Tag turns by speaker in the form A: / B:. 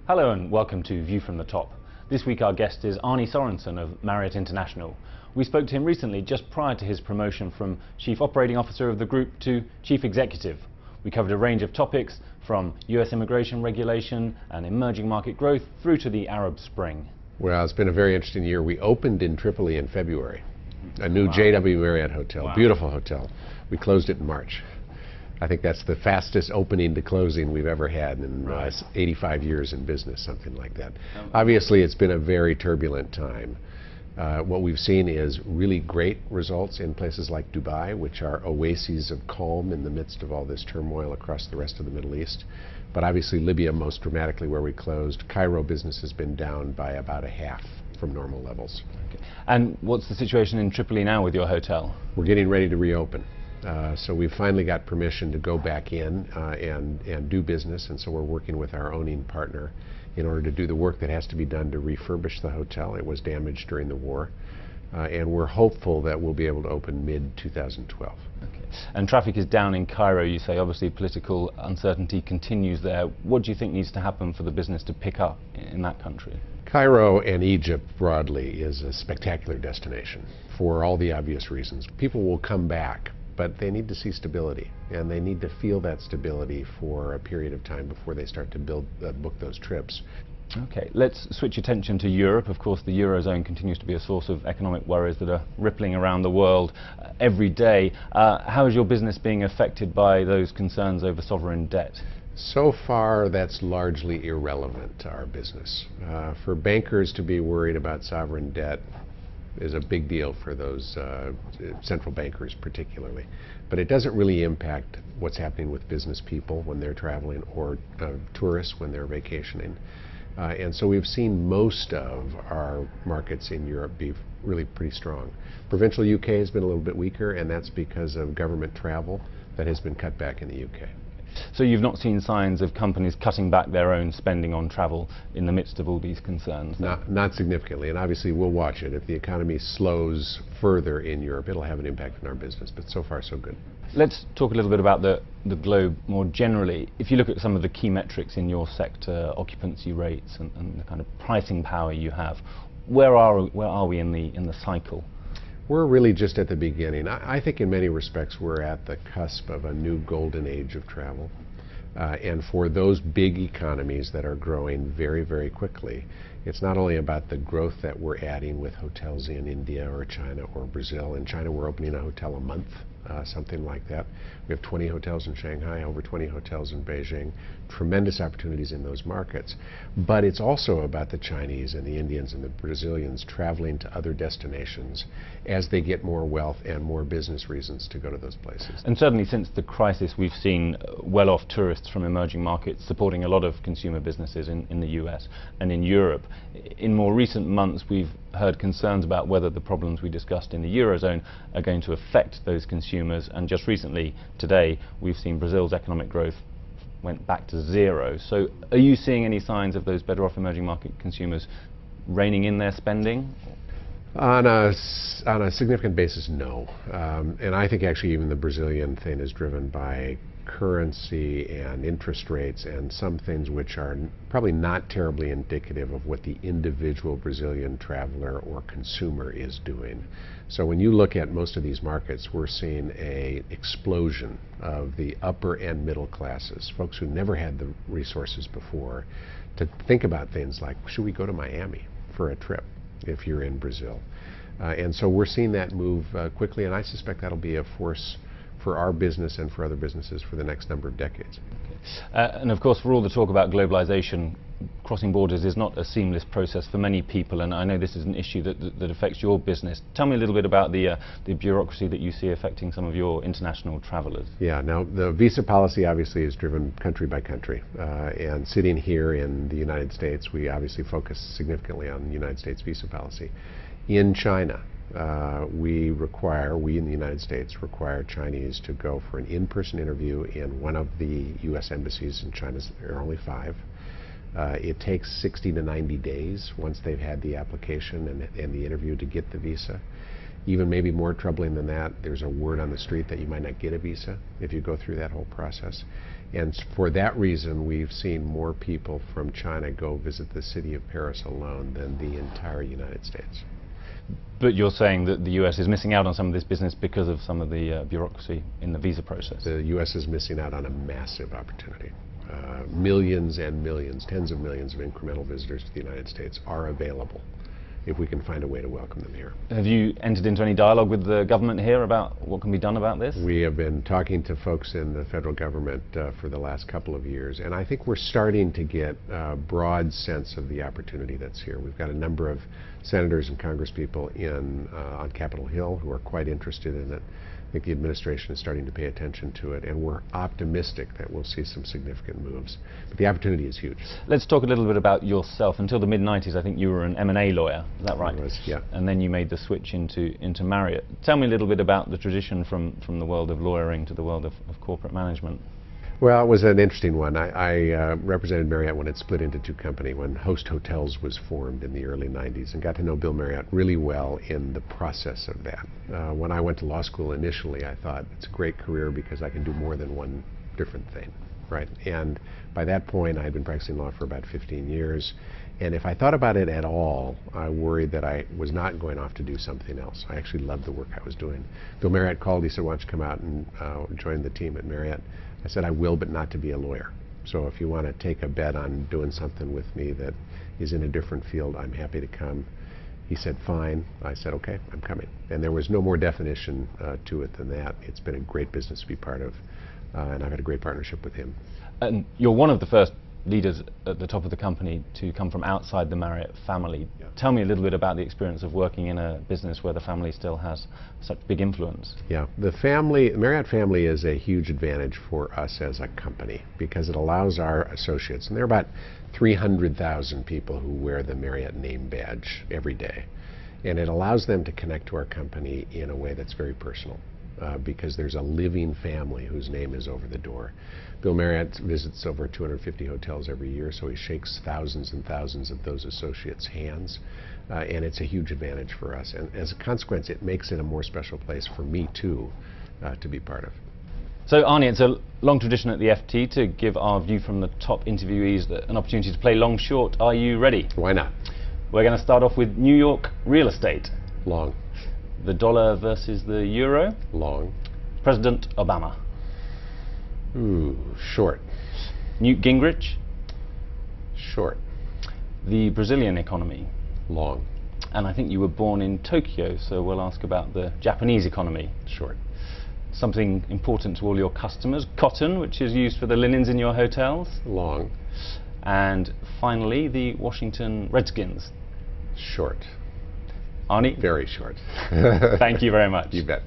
A: Hello and welcome to View from the Top. This week our guest is Arne Sorensen of Marriott International. We spoke to him recently just prior to his promotion from Chief Operating Officer of the group to Chief Executive. We covered a range of topics from US immigration regulation and emerging market growth through to the Arab Spring.
B: Well, it's been a very interesting year. We opened in Tripoli in February, a new JW Marriott hotel, beautiful hotel. We closed it in March. I think that's the fastest opening to closing we've ever had in 85 years in business, something like that. Obviously, it's been a very turbulent time. What we've seen is really great results in places like Dubai, which are oases of calm in the midst of all this turmoil across the rest of the Middle East. But obviously, Libya most dramatically where we closed. Cairo business has been down by about a half from normal levels.
A: Okay. And what's the situation in Tripoli now with your hotel?
B: We're getting ready to reopen. So we finally got permission to go back in and do business, and so we're working with our owning partner in order to do the work that has to be done to refurbish the hotel. It was damaged during the war, and we're hopeful that we'll be able to open mid-2012.
A: Okay. And traffic is down in Cairo, you say. Obviously political uncertainty continues there. What do you think needs to happen for the business to pick up in that country?
B: Cairo and Egypt broadly is a spectacular destination for all the obvious reasons. People will come back, but they need to see stability, and they need to feel that stability for a period of time before they start to book those trips.
A: Okay, let's switch attention to Europe. Of course, the Eurozone continues to be a source of economic worries that are rippling around the world every day. How is your business being affected by those concerns over sovereign debt?
B: So far, that's largely irrelevant to our business. For bankers to be worried about sovereign debt is a big deal for those central bankers particularly. But it doesn't really impact what's happening with business people when they're traveling or tourists when they're vacationing. And so we've seen most of our markets in Europe be really pretty strong. Provincial UK has been a little bit weaker, and that's because of government travel that has been cut back in the UK.
A: So you've not seen signs of companies cutting back their own spending on travel in the midst of all these concerns?
B: Not significantly, and obviously we'll watch it. If the economy slows further in Europe, it'll have an impact on our business, but so far so good.
A: Let's talk a little bit about the globe more generally. If you look at some of the key metrics in your sector, occupancy rates and the kind of pricing power you have, where are we in the cycle?
B: We're really just at the beginning. I think in many respects we're at the cusp of a new golden age of travel. And for those big economies that are growing very, very quickly, it's not only about the growth that we're adding with hotels in India or China or Brazil. In China we're opening a hotel a month, something like that. We have 20 hotels in Shanghai, over 20 hotels in Beijing. Tremendous opportunities in those markets. But it's also about the Chinese and the Indians and the Brazilians traveling to other destinations as they get more wealth and more business reasons to go to those places.
A: And certainly since the crisis we've seen well-off tourists from emerging markets supporting a lot of consumer businesses in the US and in Europe. In more recent months we've heard concerns about whether the problems we discussed in the Eurozone are going to affect those consumers, and just recently, today, we've seen Brazil's economic growth went back to zero. So are you seeing any signs of those better off emerging market consumers reining in their spending?
B: On a significant basis, no. And I think actually even the Brazilian thing is driven by currency and interest rates and some things which are probably not terribly indicative of what the individual Brazilian traveler or consumer is doing. So when you look at most of these markets, we're seeing an explosion of the upper and middle classes, folks who never had the resources before to think about things like, should we go to Miami for a trip if you're in Brazil? And so we're seeing that move quickly, and I suspect that'll be a force for our business and for other businesses for the next number of decades.
A: Okay. And of course, for all the talk about globalization, crossing borders is not a seamless process for many people, and I know this is an issue that affects your business. Tell me a little bit about the bureaucracy that you see affecting some of your international travelers.
B: Yeah, now the visa policy obviously is driven country by country, and sitting here in the United States, we obviously focus significantly on the United States visa policy. In China, we in the United States require Chinese to go for an in-person interview in one of the U.S. embassies in China. There are only 5. It takes 60 to 90 days once they've had the application and the interview to get the visa. Even maybe more troubling than that, there's a word on the street that you might not get a visa if you go through that whole process. And for that reason, we've seen more people from China go visit the city of Paris alone than the entire United States.
A: But you're saying that the US is missing out on some of this business because of some of the bureaucracy in the visa process?
B: The US is missing out on a massive opportunity. Millions and millions, tens of millions of incremental visitors to the United States are available if we can find a way to welcome them here.
A: Have you entered into any dialogue with the government here about what can be done about this?
B: We have been talking to folks in the federal government for the last couple of years, and I think we're starting to get a broad sense of the opportunity that's here. We've got a number of senators and congresspeople on Capitol Hill who are quite interested in it. I think the administration is starting to pay attention to it, and we're optimistic that we'll see some significant moves. But the opportunity is huge.
A: Let's talk a little bit about yourself. Until the mid-90s, I think you were an M&A lawyer, is that right?
B: I was, yeah.
A: And then you made the switch into Marriott. Tell me a little bit about the transition from the world of lawyering to the world of corporate management.
B: Well, it was an interesting one. I represented Marriott when it split into two companies, when Host Hotels was formed in the early 90s, and got to know Bill Marriott really well in the process of that. When I went to law school initially, I thought it's a great career because I can do more than one different thing, right? And by that point, I had been practicing law for about 15 years. And if I thought about it at all, I worried that I was not going off to do something else. I actually loved the work I was doing. Bill Marriott called, he said, why don't you come out and join the team at Marriott? I said, I will, but not to be a lawyer. So if you want to take a bet on doing something with me that is in a different field, I'm happy to come. He said, fine. I said, okay, I'm coming. And there was no more definition to it than that. It's been a great business to be part of, and I've had a great partnership with him.
A: And you're one of the first leaders at the top of the company to come from outside the Marriott family.
B: Yeah.
A: Tell me a little bit about the experience of working in a business where the family still has such big influence.
B: Yeah, the Marriott family is a huge advantage for us as a company because it allows our associates, and there are about 300,000 people who wear the Marriott name badge every day, and it allows them to connect to our company in a way that's very personal. Because there's a living family whose name is over the door. Bill Marriott visits over 250 hotels every year, so he shakes thousands and thousands of those associates' hands, and it's a huge advantage for us. And as a consequence, it makes it a more special place for me, too, to be part of.
A: So, Arnie, it's a long tradition at the FT to give our view from the top interviewees an opportunity to play long short. Are you ready?
B: Why not?
A: We're going to start off with New York real estate.
B: Long.
A: The dollar versus the euro.
B: Long.
A: President Obama.
B: Ooh, short.
A: Newt Gingrich.
B: Short.
A: The Brazilian economy.
B: Long.
A: And I think you were born in Tokyo, so we'll ask about the Japanese economy.
B: Short.
A: Something important to all your customers, cotton, which is used for the linens in your hotels.
B: Long.
A: And finally, the Washington Redskins.
B: Short.
A: Arnie?
B: Very short.
A: Thank you very much.
B: You bet.